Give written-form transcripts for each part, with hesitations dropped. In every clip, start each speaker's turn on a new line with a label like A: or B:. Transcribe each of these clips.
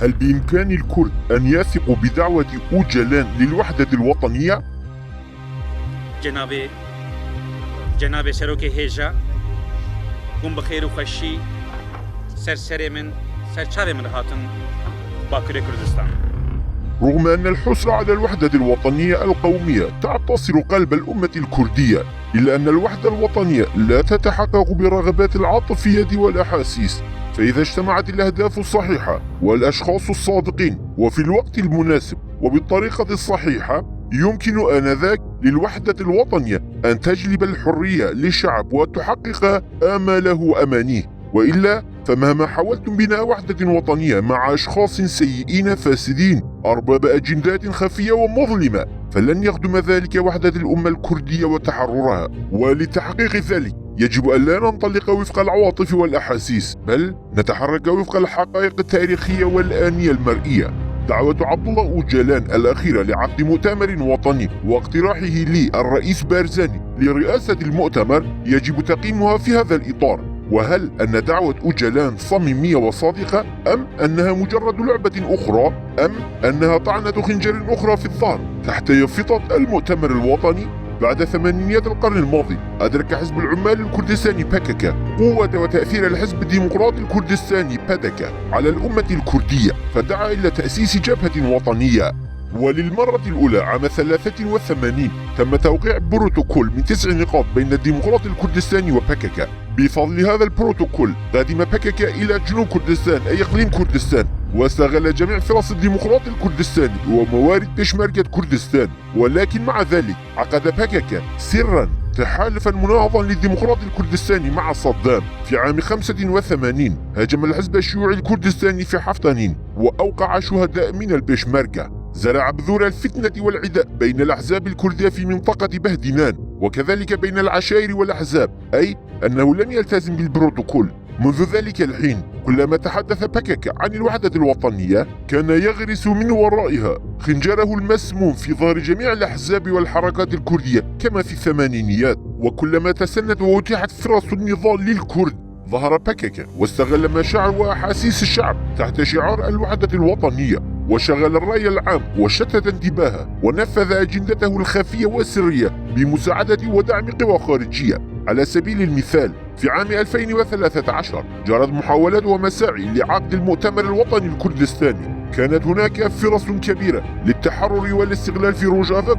A: هل بإمكان الكرد أن يثقوا بدعوة أوجلان للوحدة الوطنية؟
B: جناب سروك هيجا قم بخير وخشي سرسري من سرچاوي من هاتن باكوري كردستان.
A: رغم أن الحسرة على الوحدة الوطنية القومية تعتصر قلب الأمة الكردية، إلا أن الوحدة الوطنية لا تتحقق برغبات العاطفية والأحاسيس. فإذا اجتمعت الأهداف الصحيحة والأشخاص الصادقين وفي الوقت المناسب وبالطريقة الصحيحة، يمكن آنذاك للوحدة الوطنية أن تجلب الحرية للشعب وتحقق آماله وأمانيه. وإلا فمهما حاولتم بناء وحدة وطنية مع أشخاص سيئين فاسدين أرباب أجندات خفية ومظلمة، فلن يخدم ذلك وحدة الأمة الكردية وتحررها. ولتحقيق ذلك يجب أن لا ننطلق وفق العواطف والأحاسيس، بل نتحرك وفق الحقائق التاريخية والآنية المرئية. دعوة عبد الله أوجلان الأخيرة لعقد مؤتمر وطني واقتراحه للرئيس بارزاني لرئاسة المؤتمر يجب تقييمها في هذا الإطار. وهل أن دعوة أوجلان صميمية وصادقة، أم أنها مجرد لعبة أخرى، أم أنها طعنة خنجر أخرى في الظهر تحت يافطة المؤتمر الوطني؟ بعد ثمانينيات القرن الماضي أدرك حزب العمال الكردستاني باكاكا قوة وتأثير الحزب الديمقراطي الكردستاني بادكا على الأمة الكردية، فدعا إلى تأسيس جبهة وطنية. وللمرة الأولى عام 83 تم توقيع بروتوكول من 9 نقاط بين الديمقراطي الكردستاني وباكاكا. بفضل هذا البروتوكول قدم باكاكا إلى جنوب كردستان أي إقليم كردستان، واستغل جميع فرص الديمقراطي الكردستاني وموارد بشمركة كردستان. ولكن مع ذلك عقد باكاكا سرا تحالفا مناهضا للديمقراطي الكردستاني مع صدام. في عام 85 هاجم الحزب الشيوعي الكردستاني في حفطانين وأوقع شهداء من البشمركة، زرع بذور الفتنة والعداء بين الأحزاب الكردية في منطقة بهدنان، وكذلك بين العشائر والأحزاب، أي أنه لم يلتزم بالبروتوكول. منذ ذلك الحين كلما تحدث باكاكا عن الوحدة الوطنية كان يغرس من ورائها خنجره المسموم في ظهر جميع الأحزاب والحركات الكردية كما في الثمانينيات. وكلما تسنت وأتيحت فرص النضال للكرد ظهر باكاكا واستغل مشاعر وأحاسيس الشعب تحت شعار الوحدة الوطنية، وشغل الرأي العام وشتت انتباهه ونفذ أجندته الخفية والسرية بمساعدة ودعم قوى خارجية. على سبيل المثال في عام 2013 جرت محاولات ومساعي لعقد المؤتمر الوطني الكردستاني. كانت هناك فرص كبيرة للتحرر والاستغلال في روجافا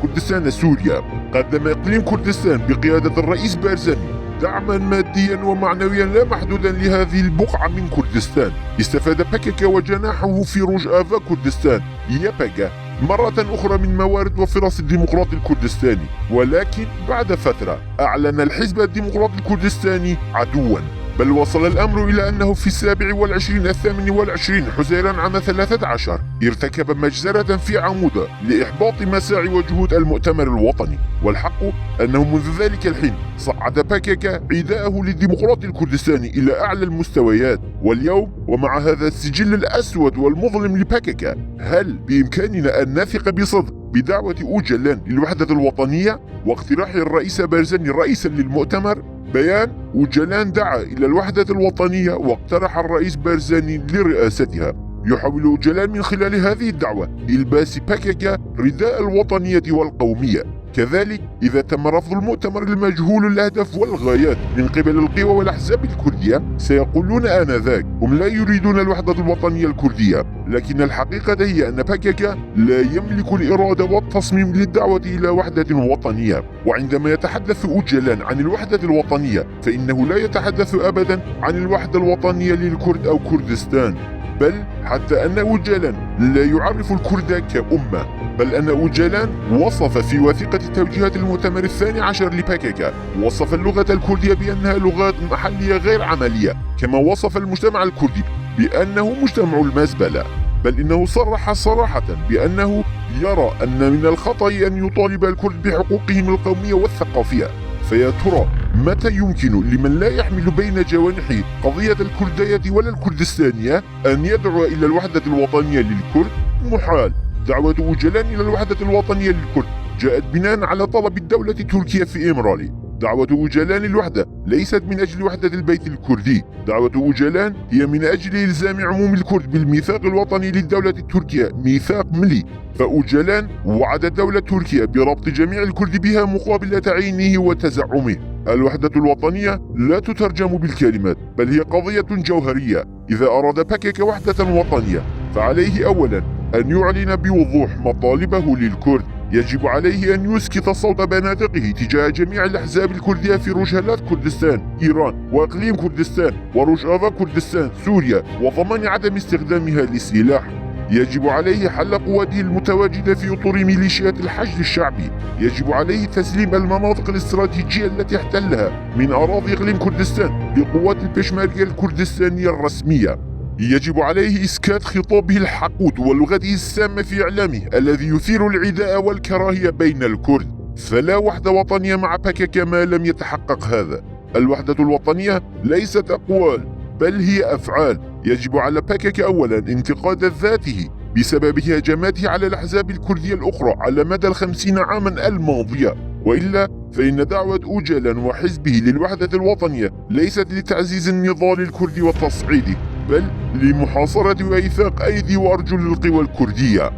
A: كردستان سوريا. قدم إقليم كردستان بقيادة الرئيس بارزاني دعما ماديا ومعنويا لا محدودا لهذه البقعة من كردستان. استفاد باكاكا وجناحه في روجافا كردستان ياباكا مرة أخرى من موارد وفرص الديمقراطي الكردستاني. ولكن بعد فترة أعلن الحزب الديمقراطي الكردستاني عدوا، بل وصل الأمر إلى أنه في 27 حزيران عام 13 ارتكب مجزرة في عمودة لإحباط مساعي وجهود المؤتمر الوطني. والحق أنه منذ ذلك الحين صعد باكاكا عداءه للديمقراطي الكردستاني إلى أعلى المستويات. واليوم ومع هذا السجل الأسود والمظلم لباكاكا، هل بإمكاننا أن نثق بصدق بدعوة أوجلان للوحدة الوطنية واقتراح الرئيس بارزاني رئيسا للمؤتمر؟ بيان: أوجلان دعا إلى الوحدة الوطنية واقترح الرئيس بارزاني لرئاستها. يحاول أوجلان من خلال هذه الدعوة إلباس باكاكا رداء الوطنية والقومية. كذلك إذا تم رفض المؤتمر المجهول الأهداف والغايات من قبل القوى والأحزاب الكردية، سيقولون آنذاك هم لا يريدون الوحدة الوطنية الكردية. لكن الحقيقة هي أن باكاكا لا يملك الإرادة والتصميم للدعوة إلى وحدة وطنية. وعندما يتحدث أوجلان عن الوحدة الوطنية فإنه لا يتحدث أبدا عن الوحدة الوطنية للكرد أو كردستان، بل حتى أن أوجلان لا يعرف الكرد كأمة، بل أن أوجلان وصف في وثيقة توجيهات المؤتمر 12 لباكاكا، وصف اللغة الكردية بأنها لغات محلية غير عملية، كما وصف المجتمع الكردي بأنه مجتمع المزبلة. بل إنه صرح صراحة بأنه يرى أن من الخطأ أن يطالب الكرد بحقوقهم القومية والثقافية. فيا ترى متى يمكن لمن لا يحمل بين جوانحه قضية الكردية ولا الكردستانية أن يدعو إلى الوحدة الوطنية للكرد؟ محال. دعوة أوجلان إلى الوحدة الوطنية للكرد جاءت بناء على طلب الدولة التركية في إمرالي، دعوة أوجلان للوحدة ليست من أجل وحدة البيت الكردي. دعوة أوجلان هي من أجل إلزام عموم الكرد بالميثاق الوطني للدولة التركية، ميثاق ملي. فأوجلان وعد الدولة التركية بربط جميع الكرد بها مقابل تعيينه وتزعمه. الوحدة الوطنية لا تترجم بالكلمات، بل هي قضية جوهرية. إذا أراد بكك وحدة وطنية فعليه أولا أن يعلن بوضوح مطالبه للكرد. يجب عليه أن يسكت صوت بنادقه تجاه جميع الأحزاب الكردية في رجالات كردستان، إيران، وإقليم كردستان، وروجافا كردستان، سوريا، وضمان عدم استخدامها للسلاح. يجب عليه حل قواته المتواجدة في أطر ميليشيات الحشد الشعبي. يجب عليه تسليم المناطق الاستراتيجية التي احتلها من أراضي إقليم كردستان لقوات البشمركة الكردستانية الرسمية. يجب عليه إسكات خطابه الحقود ولغته السامة في إعلامه الذي يثير العداء والكراهية بين الكرد. فلا وحدة وطنية مع بكك ما لم يتحقق هذا. الوحدة الوطنية ليست أقوال بل هي أفعال. يجب على بكك أولا انتقاد ذاته بسبب هجماته على الأحزاب الكردية الأخرى على مدى 50 عاما الماضية، وإلا فإن دعوة أوجلان وحزبه للوحدة الوطنية ليست لتعزيز النضال الكردي وتصعيده، بل لمحاصرة وإيثاق أيدي وأرجل القوى الكردية.